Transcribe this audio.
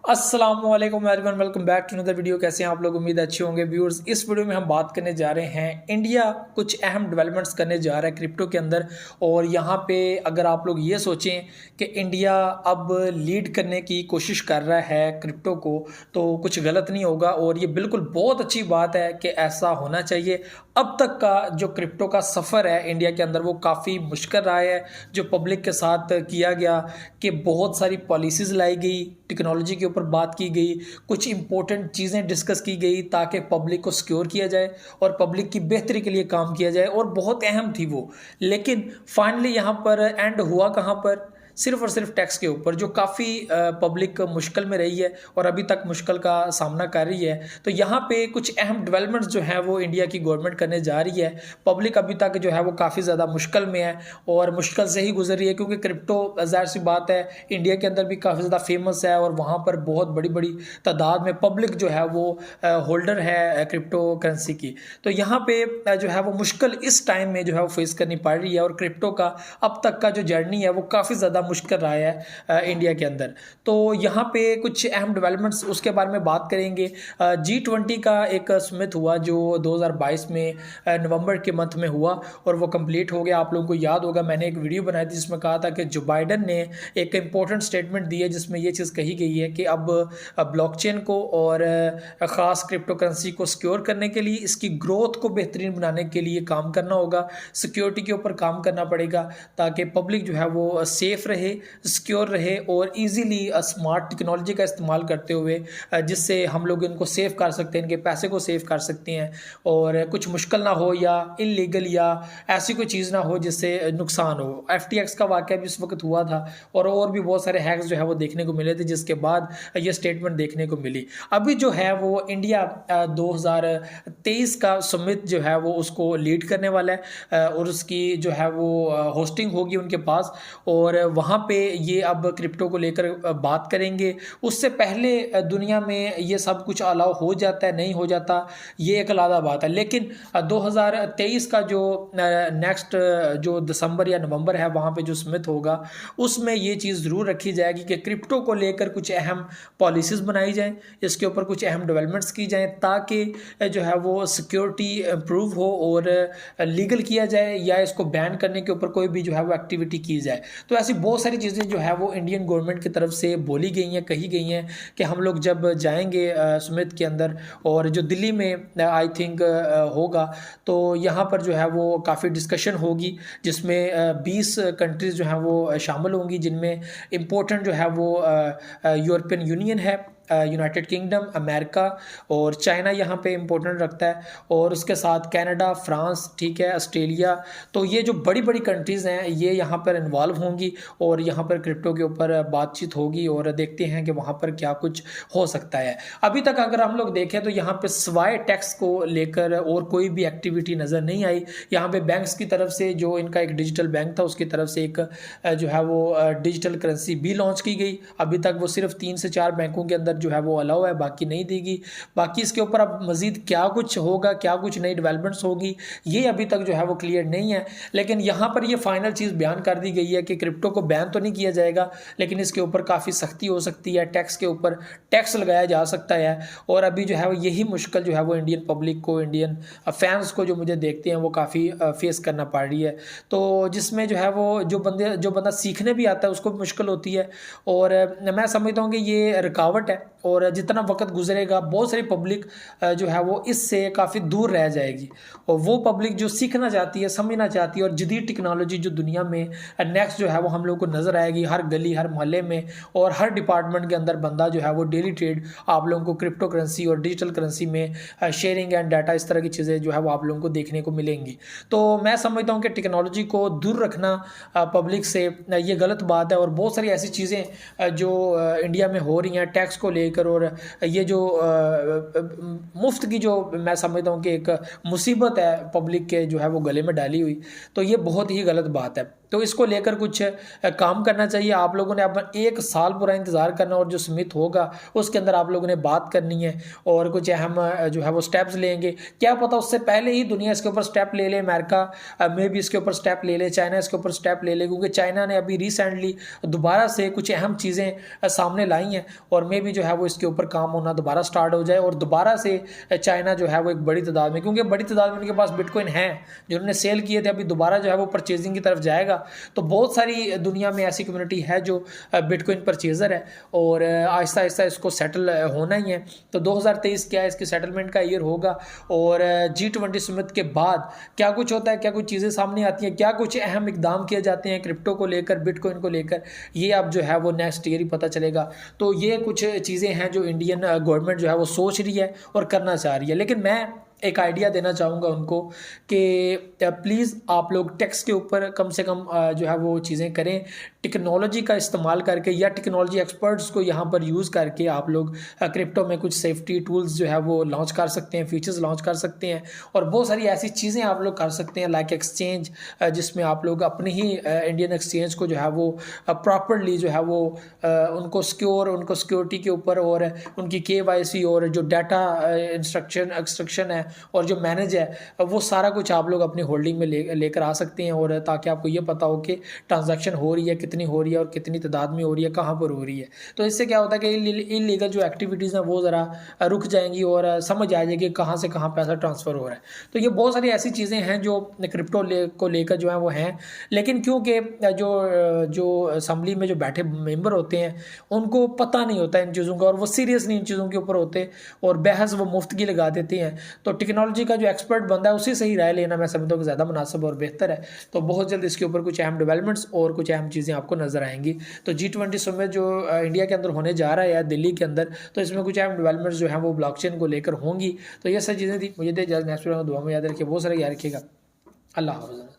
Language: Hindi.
अस्सलामुअलैकुम everyone, welcome back to another video. कैसे हैं आप लोग? उम्मीद अच्छे होंगे व्यूअर्स। इस वीडियो में हम बात करने जा रहे हैं, इंडिया कुछ अहम डेवलपमेंट्स करने जा रहा है क्रिप्टो के अंदर। और यहाँ पे अगर आप लोग ये सोचें कि इंडिया अब लीड करने की कोशिश कर रहा है क्रिप्टो को, तो कुछ गलत नहीं होगा। और ये बिल्कुल बहुत अच्छी बात है कि ऐसा होना चाहिए। अब तक का जो क्रिप्टो का सफ़र है इंडिया के अंदर, वो काफ़ी मुश्किल रहा है। जो पब्लिक के साथ किया गया कि बहुत सारी पॉलिसीज़ लाई गई, टेक्नोलॉजी के ऊपर बात की गई, कुछ इंपॉर्टेंट चीज़ें डिस्कस की गई ताकि पब्लिक को सिक्योर किया जाए और पब्लिक की बेहतरी के लिए काम किया जाए, और बहुत अहम थी वो। लेकिन फाइनली यहाँ पर एंड हुआ कहाँ पर? सिर्फ और सिर्फ टैक्स के ऊपर, जो काफ़ी पब्लिक मुश्किल में रही है और अभी तक मुश्किल का सामना कर रही है। तो यहाँ पे कुछ अहम डेवलपमेंट्स जो है वो इंडिया की गवर्नमेंट करने जा रही है। पब्लिक अभी तक जो है वो काफ़ी ज़्यादा मुश्किल में है और मुश्किल से ही गुजर रही है, क्योंकि क्रिप्टो ज़ाहिर सी बात है इंडिया के अंदर भी काफ़ी ज़्यादा फेमस है और वहाँ पर बहुत बड़ी बड़ी तादाद में पब्लिक जो है वो होल्डर है क्रिप्टो करेंसी की। तो यहाँ पे जो है वो मुश्किल इस टाइम में जो है वो फेस करनी पड़ रही है। और क्रिप्टो का अब तक का जो जर्नी है वो काफ़ी ज़्यादा मुश्किल रहा है इंडिया के अंदर। तो यहाँ पे कुछ अहम डेवलपमेंट्स उसके बारे में बात करेंगे। G20 का एक समिट हुआ जो 2022 में नवंबर के मंथ में हुआ और वो कंप्लीट हो गया। आप लोगों को याद होगा, मैंने एक वीडियो बनाई थी जिसमें कहा था कि जो बाइडन ने एक इंपॉर्टेंट स्टेटमेंट दी है जिसमें ये चीज़ कही गई है कि अब ब्लॉकचेन को और ख़ास क्रिप्टो करेंसी को सिक्योर करने के लिए, इसकी ग्रोथ को बेहतरीन बनाने के लिए काम करना होगा। सिक्योरिटी के ऊपर काम करना पड़ेगा ताकि पब्लिक जो है वो सेफ रहे, सिक्योर रहे और इजीली स्मार्ट टेक्नोलॉजी का इस्तेमाल करते हुए जिससे हम लोग इनको सेव कर सकते हैं, इनके पैसे को सेव कर सकते हैं और कुछ मुश्किल ना हो या इलीगल या ऐसी कोई चीज़ ना हो जिससे नुकसान हो। FTX का वाक़या भी इस वक्त हुआ था और भी बहुत सारे हैक्स जो है वो देखने को मिले थे, जिसके बाद ये स्टेटमेंट देखने को मिली। अभी जो है वो इंडिया 2023 का समिट जो है वो उसको लीड करने वाला है और उसकी जो है वो होस्टिंग होगी उनके पास, और वहाँ पे ये अब क्रिप्टो को लेकर बात करेंगे। उससे पहले दुनिया में ये सब कुछ अलाउ हो जाता है, नहीं हो जाता, ये एक अलग बात है। लेकिन 2023 का जो नेक्स्ट जो दिसंबर या नवंबर है, वहाँ पे जो समिट होगा उसमें ये चीज़ ज़रूर रखी जाएगी कि क्रिप्टो को लेकर कुछ अहम पॉलिसीज़ बनाई जाएँ, इसके ऊपर कुछ अहम डेवलपमेंट्स की जाएँ ताकि जो है वो सिक्योरिटी इम्प्रूव हो और लीगल किया जाए या इसको बैन करने के ऊपर कोई भी जो है वो एक्टिविटी की जाए। तो ऐसी बहुत सारी चीज़ें जो है वो इंडियन गवर्नमेंट की तरफ से बोली गई हैं, कही गई हैं कि हम लोग जब जाएंगे समिट के अंदर, और जो दिल्ली में आई थिंक होगा, तो यहाँ पर जो है वो काफ़ी डिस्कशन होगी जिसमें 20 कंट्रीज़ जो हैं वो शामिल होंगी, जिनमें इम्पोर्टेंट जो है वो यूरोपियन यूनियन है, यूनाइटेड किंगडम, अमेरिका और चाइना यहाँ पे इम्पोर्टेंट रखता है, और उसके साथ कनाडा, फ्रांस, ठीक है, ऑस्ट्रेलिया। तो ये जो बड़ी बड़ी कंट्रीज़ हैं ये यहाँ पर इन्वॉल्व होंगी और यहाँ पर क्रिप्टो के ऊपर बातचीत होगी और देखते हैं कि वहाँ पर क्या कुछ हो सकता है। अभी तक अगर हम लोग देखें तो यहाँ पर सिवाय टैक्स को लेकर और कोई भी एक्टिविटी नज़र नहीं आई। यहाँ पे बैंक्स की तरफ से, जो इनका एक डिजिटल बैंक था उसकी तरफ से एक जो है वो डिजिटल करेंसी भी लॉन्च की गई। अभी तक वो सिर्फ 3 से 4 बैंकों के अंदर जो है वो अलाउ है, बाकी नहीं देगी। बाकी इसके ऊपर अब मजीद क्या कुछ होगा, क्या कुछ नई डेवलपमेंट्स होगी, ये अभी तक जो है वो क्लियर नहीं है। लेकिन यहाँ पर ये फाइनल चीज़ बयान कर दी गई है कि क्रिप्टो को बैन तो नहीं किया जाएगा, लेकिन इसके ऊपर काफ़ी सख्ती हो सकती है, टैक्स के ऊपर टैक्स लगाया जा सकता है। और अभी जो है वो यही मुश्किल जो है वो इंडियन पब्लिक को, इंडियन फैंस को जो मुझे देखते हैं वो काफ़ी फेस करना पड़ रही है। तो जिसमें जो है वो जो बंदा सीखने भी आता है उसको भी मुश्किल होती है, और मैं समझता हूँ कि ये रुकावट है। और जितना वक्त गुजरेगा बहुत सारी पब्लिक जो है वो इससे काफ़ी दूर रह जाएगी, और वो पब्लिक जो सीखना चाहती है, समझना चाहती है, और जदीद टेक्नोलॉजी जो दुनिया में नेक्स्ट जो है वो हम लोग को नज़र आएगी हर गली, हर मोहल्ले में और हर डिपार्टमेंट के अंदर। बंदा जो है वो डेली ट्रेड आप लोगों को क्रिप्टो करेंसी और डिजिटल करेंसी में शेयरिंग एंड डाटा, इस तरह की चीज़ें जो है वो आप लोगों को देखने को मिलेंगी। तो मैं समझता हूँ कि टेक्नोलॉजी को दूर रखना पब्लिक से ये गलत बात है, और बहुत सारी ऐसी चीज़ें जो इंडिया में हो रही हैं टैक्स को लेकर, और ये जो मुफ्त की जो मैं समझता हूँ कि एक मुसीबत है पब्लिक के जो है वो गले में डाली हुई, तो ये बहुत ही गलत बात है। तो इसको लेकर कुछ काम करना चाहिए। आप लोगों ने अब 1 साल पूरा इंतज़ार करना और जो समिट होगा उसके अंदर आप लोगों ने बात करनी है और कुछ अहम जो है वो स्टेप्स लेंगे। क्या पता उससे पहले ही दुनिया इसके ऊपर स्टेप ले ले, अमेरिका में भी इसके ऊपर स्टेप ले ले, चाइना इसके ऊपर स्टेप ले ले, क्योंकि चाइना ने अभी रिसेंटली दोबारा से कुछ अहम चीज़ें सामने लाई हैं और मे भी जो है वो इसके ऊपर काम होना दोबारा स्टार्ट हो जाए और दोबारा से चाइना जो है वो एक बड़ी तादाद में, क्योंकि बड़ी तादाद में उनके पास बिटकॉइन है जो उन्होंने सेल किए थे, अभी दोबारा जो है वो परचेजिंग की तरफ जाएगा। तो बहुत सारी दुनिया में ऐसी कम्युनिटी है जो बिटकॉइन परचेजर है और आहिस्ता आहिस्ता इसको सेटल होना ही है। तो 2023 क्या है, इसकी सेटलमेंट का ईयर होगा और G20 समिट के बाद क्या कुछ होता है, क्या कुछ चीज़ें सामने आती हैं, क्या कुछ अहम इकदाम किए जाते हैं क्रिप्टो को लेकर, बिटकॉइन को लेकर, ये अब जो है वो नेक्स्ट ईयर ही पता चलेगा। तो ये कुछ चीज़ें हैं जो इंडियन गवर्नमेंट जो है वो सोच रही है और करना चाह रही है। लेकिन मैं एक आइडिया देना चाहूँगा उनको कि प्लीज़ आप लोग टैक्स के ऊपर कम से कम जो है वो चीज़ें करें, टेक्नोलॉजी का इस्तेमाल करके या टेक्नोलॉजी एक्सपर्ट्स को यहाँ पर यूज़ करके आप लोग क्रिप्टो में कुछ सेफ्टी टूल्स जो है वो लॉन्च कर सकते हैं, फीचर्स लॉन्च कर सकते हैं और बहुत सारी ऐसी चीज़ें आप लोग कर सकते हैं लाइक एक्सचेंज, जिसमें आप लोग अपनी ही इंडियन एक्सचेंज को जो है वो प्रॉपरली जो है वो उनको सिक्योरिटी के ऊपर और उनकी KYC और जो डाटा एक्सट्रैक्शन है और जो मैनेज है वो सारा कुछ आप लोग अपनी होल्डिंग में लेकर आ सकते हैं और ताकि आपको ये पता हो कि ट्रांजैक्शन हो रही है, कितनी हो रही है और कितनी तादाद में हो रही है, कहाँ पर हो रही है। तो इससे क्या होता है कि इलीगल जो एक्टिविटीज़ हैं वो ज़रा रुक जाएंगी और समझ आ जाएगी कि कहाँ से कहाँ पैसा ट्रांसफ़र हो रहा है। तो ये बहुत सारी ऐसी चीज़ें हैं जो क्रिप्टो को लेकर जो है वो हैं, लेकिन क्योंकि जो असम्बली में जो बैठे मेंबर होते हैं उनको पता नहीं होता इन चीज़ों का और वो सीरियस नहीं इन चीज़ों के ऊपर होते और बहस वो मुफ्त की लगा देते हैं। तो टेक्नोलॉजी का जो एक्सपर्ट बंदा है उसी से ही राय लेना मैं समझता हूँ कि ज़्यादा मुनासिब और बेहतर है। तो बहुत जल्द इसके ऊपर कुछ अहम डेवलपमेंट्स और कुछ अहम चीज़ें आपको नजर आएंगी। तो G20 समिट जो इंडिया के अंदर होने जा रहा है या दिल्ली के अंदर, तो इसमें कुछ अहम डेवलपमेंट्स जो है वो ब्लॉकचेन को लेकर होंगी। तो ये सारी चीज़ें थी, मुझे नेक्स्ट दुआ में याद रखिए, बहुत सारे याद रखिएगा। अल्लाह हाफ़िज़।